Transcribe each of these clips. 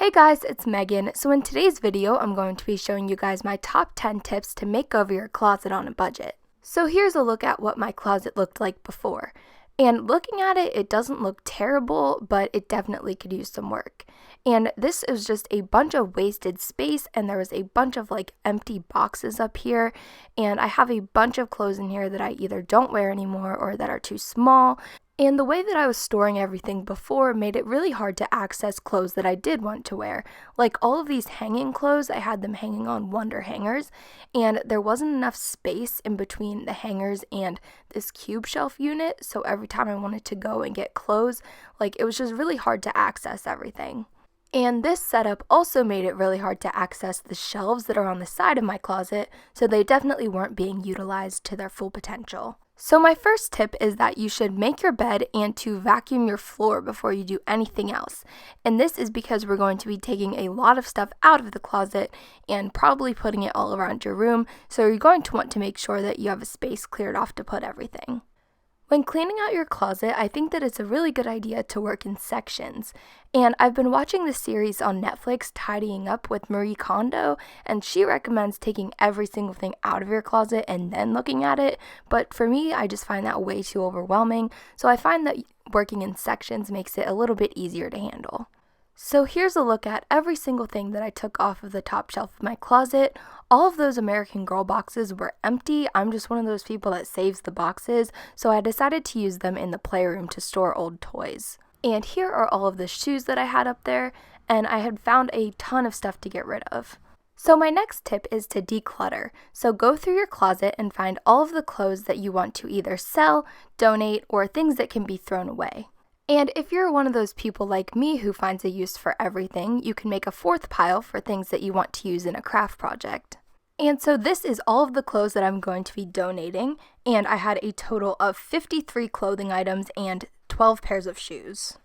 Hey guys, it's Megan. So in today's video, I'm going to be showing you guys my top 10 tips to make over your closet on a budget. So here's a look at what my closet looked like before. And looking at it, it doesn't look terrible, but it definitely could use some work. And this is just a bunch of wasted space, and there was a bunch of empty boxes up here, and I have a bunch of clothes in here that I either don't wear anymore or that are too small. And the way that I was storing everything before made it really hard to access clothes that I did want to wear. Like all of these hanging clothes, I had them hanging on wonder hangers, and there wasn't enough space in between the hangers and this cube shelf unit, so every time I wanted to go and get clothes, it was just really hard to access everything. And this setup also made it really hard to access the shelves that are on the side of my closet, so they definitely weren't being utilized to their full potential. So my first tip is that you should make your bed and to vacuum your floor before you do anything else. And this is because we're going to be taking a lot of stuff out of the closet and probably putting it all around your room, so you're going to want to make sure that you have a space cleared off to put everything. When cleaning out your closet, I think that it's a really good idea to work in sections. And I've been watching the series on Netflix, Tidying Up with Marie Kondo, and she recommends taking every single thing out of your closet and then looking at it. But for me, I just find that way too overwhelming, so I find that working in sections makes it a little bit easier to handle. So here's a look at every single thing that I took off of the top shelf of my closet. All of those American Girl boxes were empty. I'm just one of those people that saves the boxes, so I decided to use them in the playroom to store old toys. And here are all of the shoes that I had up there, and I had found a ton of stuff to get rid of. So my next tip is to declutter. So go through your closet and find all of the clothes that you want to either sell, donate, or things that can be thrown away. And if you're one of those people like me who finds a use for everything, you can make a fourth pile for things that you want to use in a craft project. And so this is all of the clothes that I'm going to be donating, and I had a total of 53 clothing items and 12 pairs of shoes.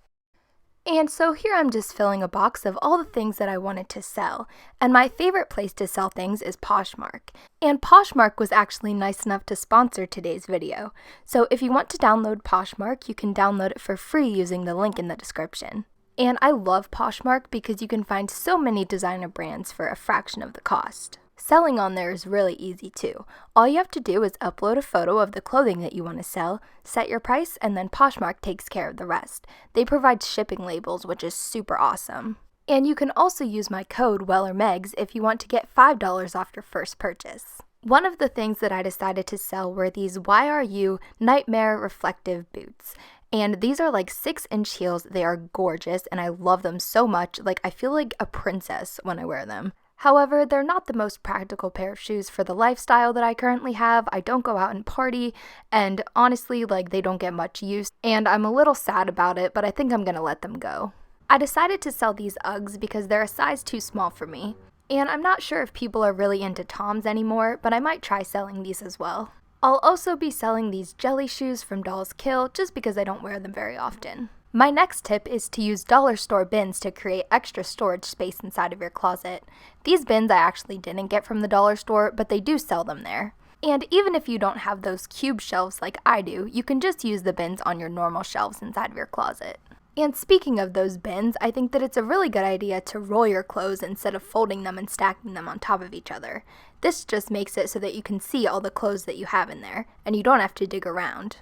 And so here I'm just filling a box of all the things that I wanted to sell, and my favorite place to sell things is Poshmark. And Poshmark was actually nice enough to sponsor today's video. So if you want to download Poshmark, you can download it for free using the link in the description. And I love Poshmark because you can find so many designer brands for a fraction of the cost. Selling on there is really easy too. All you have to do is upload a photo of the clothing that you want to sell, set your price, and then Poshmark takes care of the rest. They provide shipping labels, which is super awesome. And you can also use my code WELLERMEGS if you want to get $5 off your first purchase. One of the things that I decided to sell were these YRU Nightmare Reflective Boots. And these are 6-inch heels. They are gorgeous, and I love them so much. I feel like a princess when I wear them. However, they're not the most practical pair of shoes for the lifestyle that I currently have. I don't go out and party, and honestly, they don't get much use, and I'm a little sad about it, but I think I'm gonna let them go. I decided to sell these Uggs because they're a size too small for me, and I'm not sure if people are really into Toms anymore, but I might try selling these as well. I'll also be selling these jelly shoes from Dolls Kill just because I don't wear them very often. My next tip is to use dollar store bins to create extra storage space inside of your closet. These bins I actually didn't get from the dollar store, but they do sell them there. And even if you don't have those cube shelves like I do, you can just use the bins on your normal shelves inside of your closet. And speaking of those bins, I think that it's a really good idea to roll your clothes instead of folding them and stacking them on top of each other. This just makes it so that you can see all the clothes that you have in there, and you don't have to dig around.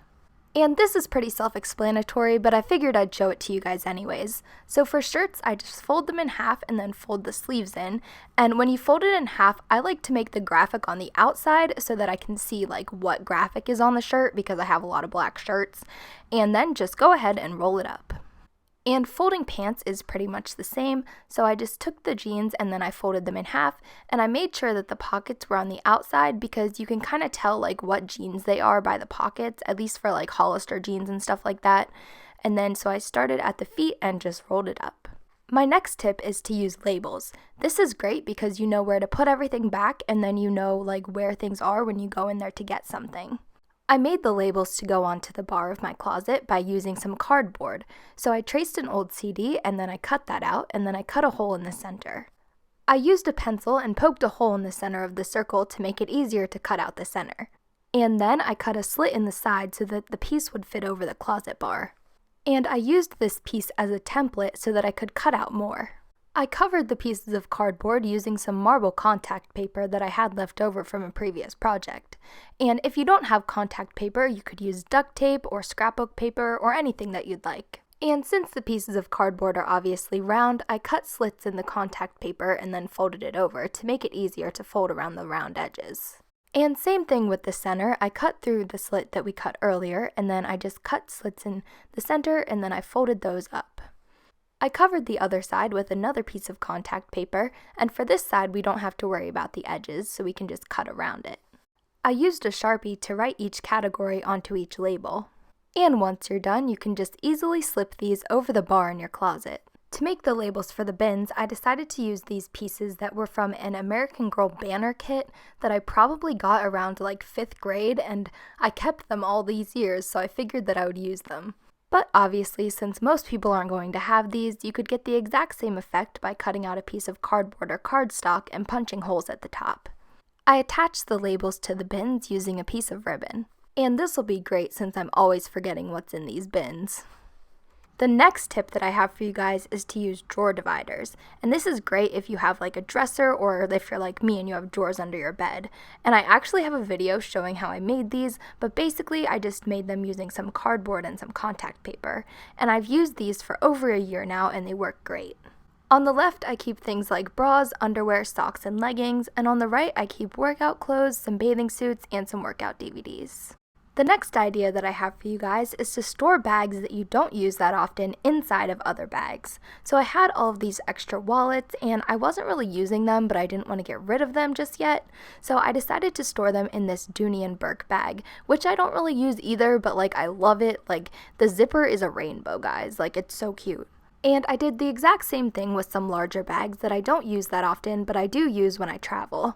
And this is pretty self-explanatory, but I figured I'd show it to you guys anyways. So for shirts, I just fold them in half and then fold the sleeves in. And when you fold it in half, I like to make the graphic on the outside so that I can see what graphic is on the shirt because I have a lot of black shirts. And then just go ahead and roll it up. And folding pants is pretty much the same, so I just took the jeans and then I folded them in half, and I made sure that the pockets were on the outside because you can kind of tell what jeans they are by the pockets, at least for Hollister jeans and stuff like that. And then so I started at the feet and just rolled it up. My next tip is to use labels. This is great because you know where to put everything back, and then you know where things are when you go in there to get something. I made the labels to go onto the bar of my closet by using some cardboard. So I traced an old CD and then I cut that out and then I cut a hole in the center. I used a pencil and poked a hole in the center of the circle to make it easier to cut out the center. And then I cut a slit in the side so that the piece would fit over the closet bar. And I used this piece as a template so that I could cut out more. I covered the pieces of cardboard using some marble contact paper that I had left over from a previous project. And if you don't have contact paper, you could use duct tape or scrapbook paper or anything that you'd like. And since the pieces of cardboard are obviously round, I cut slits in the contact paper and then folded it over to make it easier to fold around the round edges. And same thing with the center, I cut through the slit that we cut earlier, and then I just cut slits in the center and then I folded those up. I covered the other side with another piece of contact paper, and for this side we don't have to worry about the edges, so we can just cut around it. I used a Sharpie to write each category onto each label. And once you're done, you can just easily slip these over the bar in your closet. To make the labels for the bins, I decided to use these pieces that were from an American Girl banner kit that I probably got around like 5th grade, and I kept them all these years, so I figured that I would use them. But obviously, since most people aren't going to have these, you could get the exact same effect by cutting out a piece of cardboard or cardstock and punching holes at the top. I attached the labels to the bins using a piece of ribbon. And this will be great since I'm always forgetting what's in these bins. The next tip that I have for you guys is to use drawer dividers. And this is great if you have like a dresser or if you're like me and you have drawers under your bed. And I actually have a video showing how I made these, but basically I just made them using some cardboard and some contact paper. And I've used these for over a year now and they work great. On the left, I keep things like bras, underwear, socks, and leggings. And on the right, I keep workout clothes, some bathing suits, and some workout DVDs. The next idea that I have for you guys is to store bags that you don't use that often inside of other bags. So I had all of these extra wallets and I wasn't really using them, but I didn't want to get rid of them just yet. So I decided to store them in this Dooney and Burke bag, which I don't really use either, but like I love it. Like the zipper is a rainbow, guys. Like it's so cute. And I did the exact same thing with some larger bags that I don't use that often, but I do use when I travel.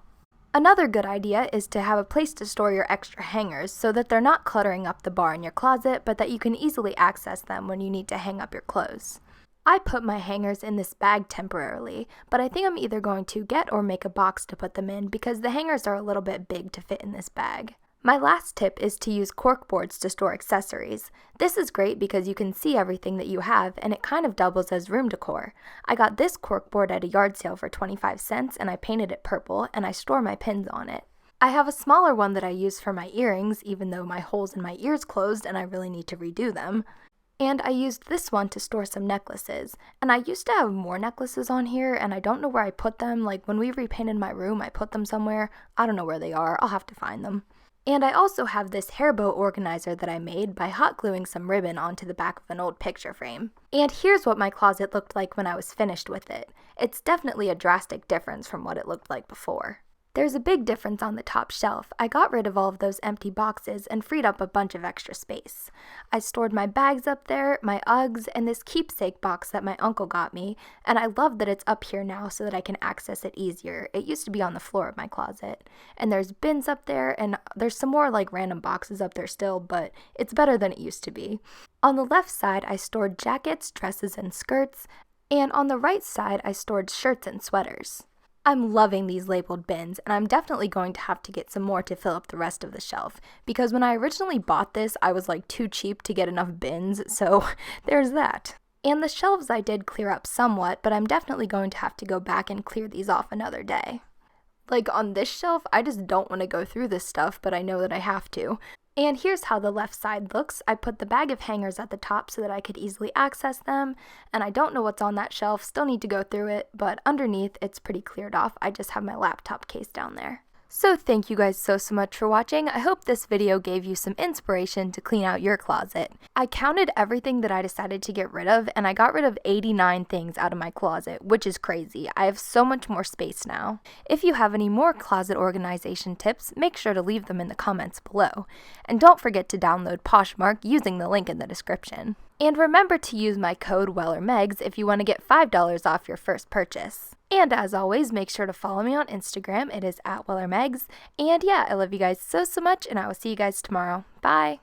Another good idea is to have a place to store your extra hangers so that they're not cluttering up the bar in your closet, but that you can easily access them when you need to hang up your clothes. I put my hangers in this bag temporarily, but I think I'm either going to get or make a box to put them in because the hangers are a little bit big to fit in this bag. My last tip is to use cork boards to store accessories. This is great because you can see everything that you have and it kind of doubles as room decor. I got this cork board at a yard sale for 25 cents and I painted it purple and I store my pins on it. I have a smaller one that I use for my earrings even though my holes in my ears closed and I really need to redo them. And I used this one to store some necklaces. And I used to have more necklaces on here and I don't know where I put them. Like when we repainted my room, I put them somewhere. I don't know where they are. I'll have to find them. And I also have this hair bow organizer that I made by hot gluing some ribbon onto the back of an old picture frame. And here's what my closet looked like when I was finished with it. It's definitely a drastic difference from what it looked like before. There's a big difference on the top shelf. I got rid of all of those empty boxes and freed up a bunch of extra space. I stored my bags up there, my Uggs, and this keepsake box that my uncle got me, and I love that it's up here now so that I can access it easier. It used to be on the floor of my closet. And there's bins up there, and there's some more like random boxes up there still, but it's better than it used to be. On the left side, I stored jackets, dresses, and skirts, and on the right side, I stored shirts and sweaters. I'm loving these labeled bins, and I'm definitely going to have to get some more to fill up the rest of the shelf, because when I originally bought this, I was like too cheap to get enough bins, so there's that. And the shelves I did clear up somewhat, but I'm definitely going to have to go back and clear these off another day. Like on this shelf, I just don't want to go through this stuff, but I know that I have to. And here's how the left side looks. I put the bag of hangers at the top so that I could easily access them, and I don't know what's on that shelf, still need to go through it, but underneath it's pretty cleared off. I just have my laptop case down there. So thank you guys so much for watching. I hope this video gave you some inspiration to clean out your closet. I counted everything that I decided to get rid of, and I got rid of 89 things out of my closet, which is crazy. I have so much more space now. If you have any more closet organization tips, make sure to leave them in the comments below. And don't forget to download Poshmark using the link in the description. And remember to use my code WELLERMEGS if you want to get $5 off your first purchase. And as always, make sure to follow me on Instagram. It is @WELLERMEGS. And yeah, I love you guys so much, and I will see you guys tomorrow. Bye!